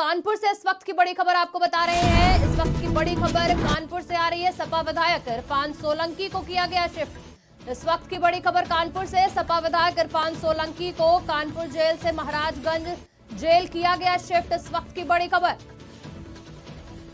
कानपुर से इस वक्त की बड़ी खबर आपको बता रहे हैं। इस वक्त की बड़ी खबर कानपुर से आ रही है। सपा विधायक इरफान सोलंकी को किया गया शिफ्ट। इस वक्त की बड़ी खबर कानपुर से, सपा विधायक इरफान सोलंकी को कानपुर जेल से महाराजगंज जेल किया गया शिफ्ट। इस वक्त की बड़ी खबर,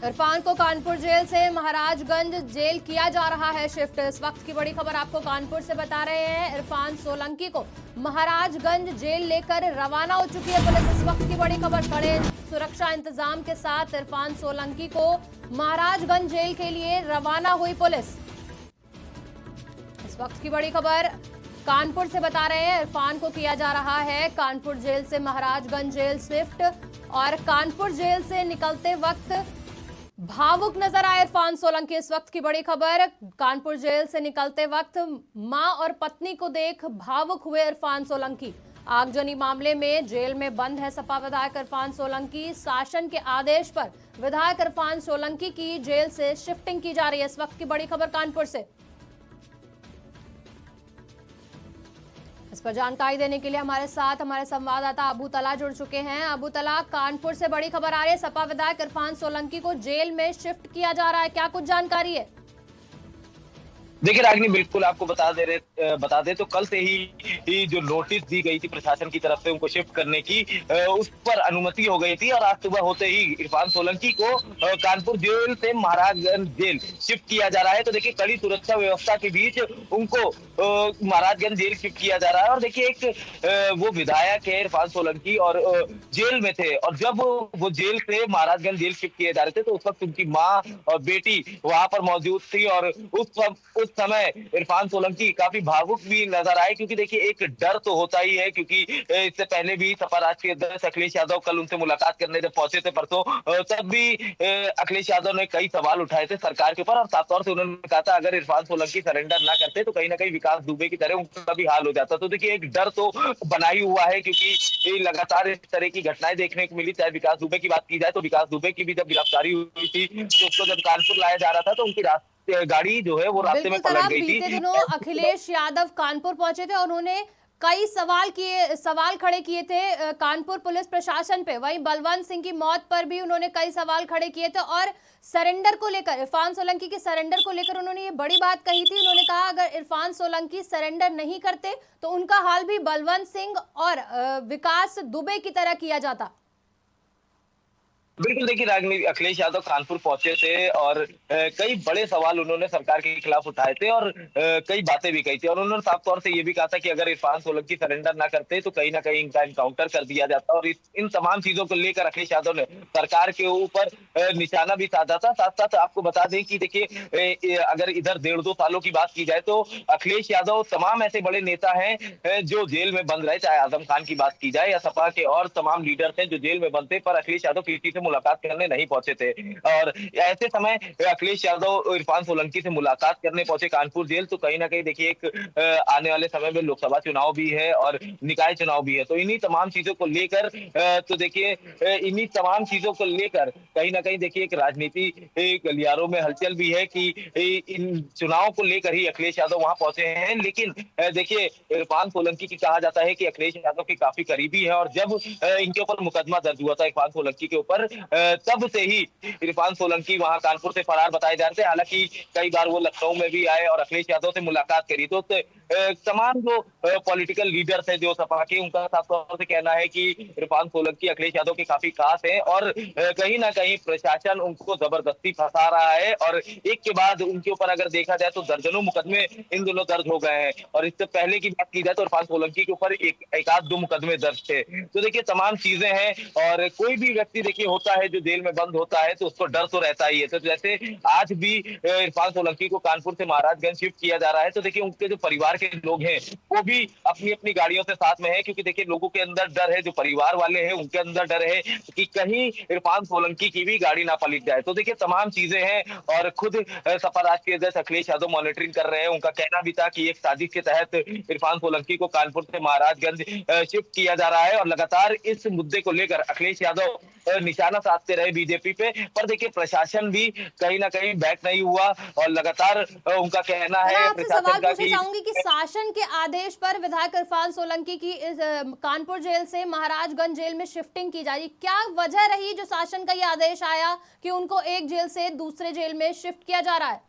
इरफान को कानपुर जेल से महाराजगंज जेल किया जा रहा है शिफ्ट। इस वक्त की बड़ी खबर आपको कानपुर से बता रहे हैं। इरफान सोलंकी को महाराजगंज जेल लेकर रवाना हो चुकी है पुलिस। इस वक्त की बड़ी खबर, कड़े सुरक्षा इंतजाम के साथ इरफान सोलंकी को महाराजगंज जेल के लिए रवाना हुई पुलिस। इस वक्त की बड़ी खबर कानपुर से बता रहे हैं। इरफान को किया जा रहा है कानपुर जेल से महाराजगंज जेल शिफ्ट। और कानपुर जेल से निकलते वक्त भावुक नजर आए इरफान सोलंकी। इस वक्त की बड़ी खबर, कानपुर जेल से निकलते वक्त मां और पत्नी को देख भावुक हुए इरफान सोलंकी। आगजनी मामले में जेल में बंद है सपा विधायक इरफान सोलंकी। शासन के आदेश पर विधायक इरफान सोलंकी की जेल से शिफ्टिंग की जा रही है। इस वक्त की बड़ी खबर कानपुर से। इस पर जानकारी देने के लिए हमारे साथ हमारे संवाददाता अबू तला जुड़ चुके हैं। अबू तला, कानपुर से बड़ी खबर आ रही है, सपा विधायक इरफान सोलंकी को जेल में शिफ्ट किया जा रहा है, क्या कुछ जानकारी है? देखिए रागिनी, बिल्कुल आपको बता दे तो कल से ही जो नोटिस दी गई थी प्रशासन की तरफ से उनको शिफ्ट करने की, उस पर अनुमति हो गई थी। और आज सुबह होते ही इरफान सोलंकी को कानपुर जेल से महाराजगंज जेल शिफ्ट किया जा रहा है। तो देखिए, कड़ी सुरक्षा व्यवस्था के बीच उनको महाराजगंज जेल शिफ्ट किया जा रहा है। और देखिए, एक वो विधायक है इरफान सोलंकी और जेल में थे, और जब वो जेल से महाराजगंज जेल शिफ्ट किए जा रहे थे तो उस वक्त उनकी माँ और बेटी वहां पर मौजूद थी। और उस समय इरफान सोलंकी काफी भावुक भी नजर आए, क्योंकि देखिए एक डर तो होता ही है, क्योंकि इससे पहले भी सपा राष्ट्रीय अध्यक्ष अखिलेश यादव कल उनसे मुलाकात करने जब पहुंचे थे परसों, तब भी अखिलेश यादव ने कई सवाल उठाए थे सरकार के ऊपर। और साफ तौर से उन्होंने कहा था अगर इरफान सोलंकी सरेंडर ना करते तो कहीं ना कहीं विकास दुबे की तरह उनका भी हाल हो जाता। तो देखिए, एक डर तो बना ही हुआ है, क्योंकि लगातार इस तरह की घटनाएं देखने को मिली। चाहे विकास दुबे की बात की जाए तो विकास दुबे की भी जब गिरफ्तारी हुई थी तो उसको जब कानपुर लाया जा रहा था तो उनकी गाड़ी जो है वो रास्ते में पलट गई थी। बीते दिनों अखिलेश यादव कानपुर पहुंचे थे और उन्होंने कई सवाल खड़े किए थे कानपुर पुलिस प्रशासन पे। वहीं बलवंत सिंह की मौत पर भी उन्होंने कई सवाल खड़े किए थे। और सरेंडर को लेकर, इरफान सोलंकी के सरेंडर को लेकर उन्होंने ये बड़ी बात कही थी। उन्होंने कहा अगर इरफान सोलंकी सरेंडर नहीं करते तो उनका हाल भी बलवंत सिंह और विकास दुबे की तरह किया जाता। बिल्कुल, देखिए रागिनी, अखिलेश यादव कानपुर पहुंचे थे और कई बड़े सवाल उन्होंने सरकार के खिलाफ उठाए थे और कई बातें भी कही थी। और उन्होंने साफ तौर से ये भी कहा था कि अगर इरफान सोलंकी सरेंडर ना करते तो कहीं ना कहीं इनका एनकाउंटर कर दिया जाता। और इन तमाम चीजों को लेकर अखिलेश यादव ने सरकार के ऊपर निशाना भी साधा था। साथ साथ आपको बता दें कि देखिए, अगर इधर 1.5-2 सालों की बात की जाए तो अखिलेश यादव तमाम ऐसे बड़े नेता हैं जो जेल में बंद रहे, चाहे आजम खान की बात की जाए या सपा के और तमाम लीडर्स हैं जो जेल में बंद थे, पर अखिलेश यादव किसी से मुलाकात करने नहीं पहुंचे थे। और ऐसे समय अखिलेश यादव इरफान सोलंकी से मुलाकात करने पहुंचे कानपुर जेल। तो कहीं ना कहीं देखिए, एक आने वाले समय में लोकसभा चुनाव भी है और निकाय चुनाव भी है। तो इन्हीं तमाम चीजों को लेकर तो देखिए, इन्हीं तमाम चीजों को लेकर कहीं ना कहीं देखिए एक राजनीति गलियारों में हलचल भी है कि इन चुनाव को लेकर ही अखिलेश यादव वहां पहुंचे हैं। लेकिन देखिए, इरफान सोलंकी की कहा जाता है कि अखिलेश यादव के काफी करीबी है, और जब इनके ऊपर मुकदमा दर्ज हुआ था इरफान सोलंकी के ऊपर, तब से ही इरफान सोलंकी वहां कानपुर से फरार बताए जा रहे थे। हालांकि कई बार वो लखनऊ में भी आए और अखिलेश यादव से मुलाकात करी। तो तमाम जो पॉलिटिकल लीडर्स हैं जो सपा के, उनका साफ तौर से कहना है कि इरफान सोलंकी अखिलेश यादव के काफी खास हैं और कहीं ना कहीं प्रशासन उनको जबरदस्ती फंसा रहा है। और एक के बाद उनके ऊपर अगर देखा जाए तो दर्जनों मुकदमे इन दोनों दर्ज हो गए हैं। और इससे पहले की बात की जाए तो इरफान सोलंकी के ऊपर एक आध दो मुकदमे दर्ज थे। तो देखिए, तमाम चीजें हैं। और कोई भी व्यक्ति देखिए होता है जो जेल में बंद होता है तो उसको डर तो रहता ही है। तो जैसे आज भी इरफान सोलंकी को कानपुर से महाराजगंज शिफ्ट किया जा रहा है, तो देखिए उनके जो परिवार के लोग हैं वो भी अपनी अपनी गाड़ियों से साथ में है, क्योंकि देखिए लोगों के अंदर डर है, जो परिवार वाले हैं उनके अंदर डर है कि कहीं इरफान सोलंकी की भी गाड़ी ना पलट जाए। तो देखिए, तमाम चीजें हैं। और खुद सपा राष्ट्रीय अध्यक्ष अखिलेश यादव मॉनिटरिंग कर रहे हैं। उनका कहना भी था कि एक साजिश के तहत इरफान सोलंकी को कानपुर से महाराजगंज शिफ्ट किया जा रहा है। और लगातार इस मुद्दे को लेकर अखिलेश यादव निशाना निशाना साधते रहे बीजेपी पे, पर देखिए प्रशासन भी कहीं न कहीं बैक नहीं हुआ और लगातार उनका कहना तो मैं है आपसे प्रशासन सवाल का पूछना कि चाहूंगी कि शासन के आदेश पर विधायक इरफान सोलंकी की इस कानपुर जेल से महाराजगंज जेल में शिफ्टिंग की जा रही, क्या वजह रही जो शासन का ये आदेश आया कि उनको एक जेल से दूसरे जेल में शिफ्ट किया जा रहा है?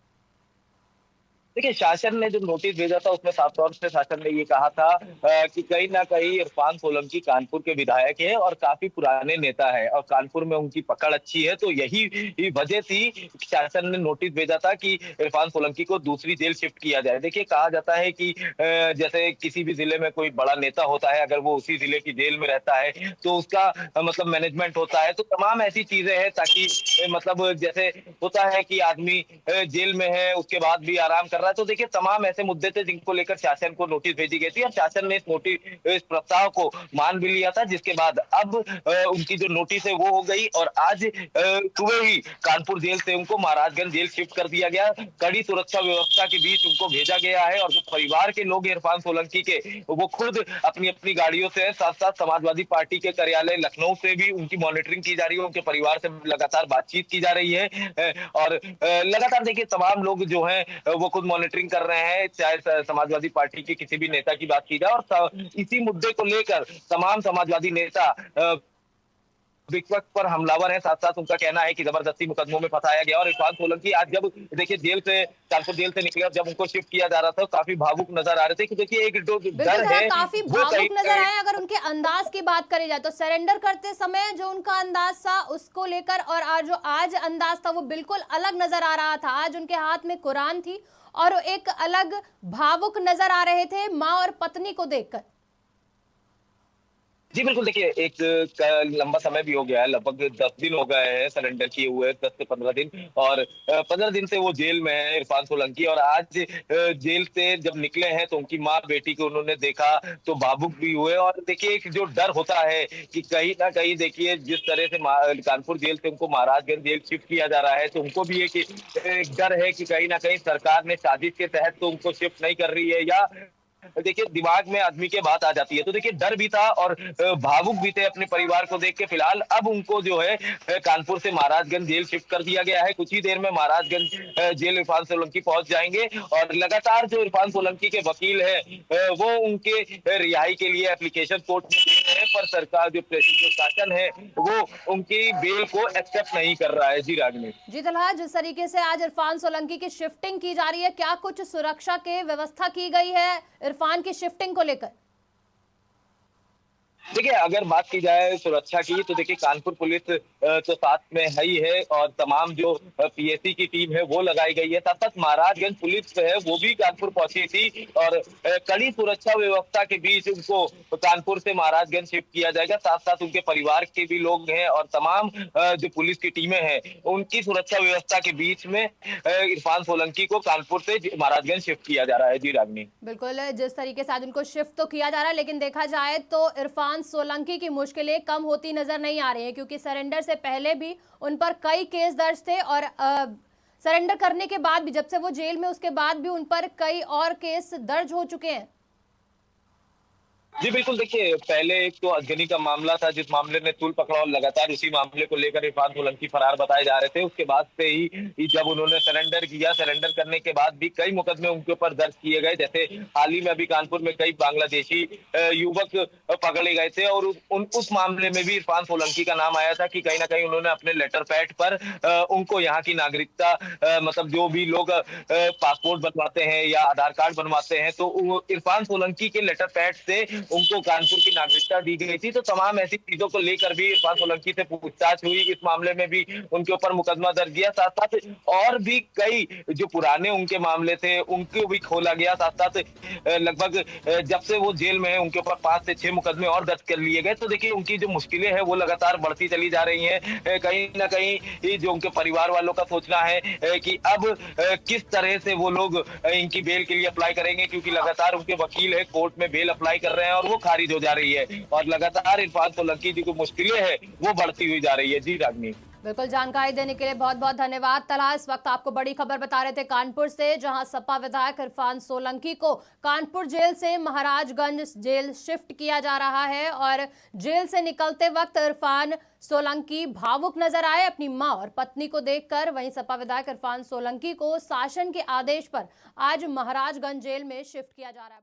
देखिए, शासन ने जो नोटिस भेजा था उसमें साफ तौर से शासन ने ये कहा था कि कहीं न कहीं इरफान सोलंकी कानपुर के विधायक हैं और काफ़ी पुराने नेता हैं और कानपुर में उनकी पकड़ अच्छी है, तो यही वजह थी कि शासन ने नोटिस भेजा था कि इरफान सोलंकी को दूसरी जेल शिफ्ट किया जाए। देखिए, कहा जाता है कि जैसे किसी भी ज़िले में कोई बड़ा नेता होता है, अगर वो उसी ज़िले की जेल में रहता है, तो उसका मतलब मैनेजमेंट होता है, तो तमाम ऐसी चीज़ें हैं ताकि मतलब जैसे होता है कि आदमी जेल में है, उसके बाद भी आराम कर रहा है। तो देखिए तमाम ऐसे मुद्दे थे जिनको लेकर शासन को नोटिस भेजी गई थी और शासन ने इस प्रस्ताव को मान भी लिया था, जिसके बाद अब उनकी जो नोटिस है वो हो गई और आज सुबह ही कानपुर जेल से उनको महाराजगंज जेल शिफ्ट कर दिया गया। कड़ी सुरक्षा व्यवस्था के बीच उनको भेजा गया है और जो परिवार के लोग इरफान सोलंकी के, वो खुद अपनी अपनी गाड़ियों से, साथ साथ समाजवादी पार्टी के कार्यालय लखनऊ से भी उनकी मॉनिटरिंग की जा रही है, उनके परिवार से लगातार बातचीत की जा रही है और लगातार देखिए तमाम लोग जो हैं वो खुद मॉनिटरिंग कर रहे हैं, चाहे समाजवादी पार्टी के किसी भी नेता की बात की जाए और इसी मुद्दे को लेकर तमाम समाजवादी नेता विपक्ष पर हमलावर है, साथ साथ उनका कहना है कि जबरदस्ती मुकदमों में फंसाया गया और इरफान सोलंकी आज जब देखिए जेल से, कानपुर जेल से निकले और जब उनको शिफ्ट किया जा रहा था, काफी भावुक नजर आ रहे थे कि देखिए एक जो बिल्कुल डर सर, है काफी वो भावुक नजर आए। अगर उनके अंदाज की बात करी जाए तो सरेंडर करते समय जो उनका अंदाज था उसको लेकर और आज अंदाज था वो बिल्कुल अलग नजर आ रहा था। आज उनके हाथ में कुरान थी और एक अलग भावुक नजर आ रहे थे माँ और पत्नी को देखकर। जी, बिल्कुल देखिए एक लंबा समय भी हो गया है, लगभग 10 दिन हो गए हैं सरेंडर किए हुए, 10 से 15 दिन और 15 दिन से वो जेल में है इरफान सोलंकी और आज जेल से जब निकले हैं तो उनकी माँ बेटी को उन्होंने देखा तो भावुक भी हुए और देखिए एक जो डर होता है कि कहीं न कहीं देखिए जिस तरह से कानपुर जेल से उनको महाराजगंज जेल शिफ्ट किया जा रहा है, तो उनको भी एक डर है कि कहीं न कहीं सरकार ने साजिश के तहत तो उनको शिफ्ट नहीं कर रही है या देखिए दिमाग में आदमी के बात आ जाती है, तो देखिए डर भी था और भावुक भी थे अपने परिवार को देख के। फिलहाल अब उनको जो है कानपुर से महाराजगंज जेल शिफ्ट कर दिया गया है। कुछ ही देर में महाराजगंज जेल इरफान सोलंकी पहुंच जाएंगे और लगातार जो इरफान सोलंकी के वकील है वो उनके रिहाई के लिए एप्लीकेशन कोर्ट में दे रहे हैं, पर सरकार जो शासन है वो उनकी बेल को एक्सेप्ट नहीं कर रहा है। जी रागनी जी तलहा, जिस तरीके से आज इरफान सोलंकी की शिफ्टिंग की जा रही है, क्या कुछ सुरक्षा के व्यवस्था की गई है इरफान की शिफ्टिंग को लेकर? देखिए, अगर बात की जाए सुरक्षा की तो देखिए कानपुर पुलिस तो साथ में है ही है और तमाम जो पीएसी की टीम है वो लगाई गई है। साथ-साथ महाराजगंज पुलिस है वो भी कानपुर पहुंची थी और कड़ी सुरक्षा व्यवस्था के बीच उनको कानपुर से महाराजगंज शिफ्ट किया जाएगा। साथ-साथ उनके परिवार के भी लोग हैं और तमाम जो पुलिस की टीमें हैं उनकी सुरक्षा व्यवस्था के बीच में इरफान सोलंकी को कानपुर से महाराजगंज शिफ्ट किया जा रहा है। जी रागनी बिल्कुल, जिस तरीके से आज उनको शिफ्ट तो किया जा रहा है लेकिन देखा जाए तो इरफान सोलंकी की मुश्किलें कम होती नजर नहीं आ रही है क्योंकि सरेंडर से पहले भी उन पर कई केस दर्ज थे और सरेंडर करने के बाद भी, जब से वो जेल में, उसके बाद भी उन पर कई और केस दर्ज हो चुके हैं। जी बिल्कुल, देखिए पहले एक तो अजगनी का मामला था जिस मामले ने तूल पकड़ा और लगातार उसी मामले को लेकर इरफान सोलंकी फरार बताए जा रहे थे। उसके बाद से ही जब उन्होंने सरेंडर किया, सरेंडर करने के बाद भी कई मुकदमे उनके ऊपर दर्ज किए गए। जैसे हाल ही में अभी कानपुर में कई बांग्लादेशी युवक पकड़े गए थे और उस मामले में भी इरफान सोलंकी का नाम आया था कि कहीं न कहीं उन्होंने अपने लेटर पैड पर उनको यहाँ की नागरिकता मतलब जो भी लोग पासपोर्ट बनवाते हैं या आधार कार्ड बनवाते हैं तो इरफान सोलंकी के लेटर पैड से उनको कानपुर की नागरिकता दी गई थी। तो तमाम ऐसी चीजों को लेकर भी इरफान सोलंकी से पूछताछ हुई, इस मामले में भी उनके ऊपर मुकदमा दर्ज किया। साथ साथ और भी कई जो पुराने उनके मामले थे उनको भी खोला गया। साथ साथ लगभग जब से वो जेल में है उनके ऊपर 5 से 6 मुकदमे और दर्ज कर लिए गए। तो देखिए उनकी जो मुश्किलें हैं वो लगातार बढ़ती चली जा रही हैं। कहीं ना कहीं जो उनके परिवार वालों का सोचना है कि अब किस तरह से वो लोग इनकी बेल के लिए अप्लाई करेंगे, क्योंकि लगातार उनके वकील है कोर्ट में बेल अप्लाई कर रहे हैं और वो खारिज हो जा रही है और लगातार इरफान सोलंकी जी को मुश्किलें हैं वो बढ़ती हुई जा रही है। जी रागनी। बिल्कुल, जानकारी देने के लिए बहुत बहुत धन्यवाद तला। इस वक्त आपको बड़ी खबर बता रहे थे कानपुर से, जहां सपा विधायक इरफान सोलंकी को कानपुर जेल से महाराजगंज जेल शिफ्ट किया जा रहा है। और जेल से निकलते वक्त इरफान सोलंकी भावुक नजर आए अपनी मां और पत्नी को देखकर। वहीं सपा विधायक इरफान सोलंकी को शासन के आदेश पर आज महाराजगंज जेल में शिफ्ट किया जा रहा है।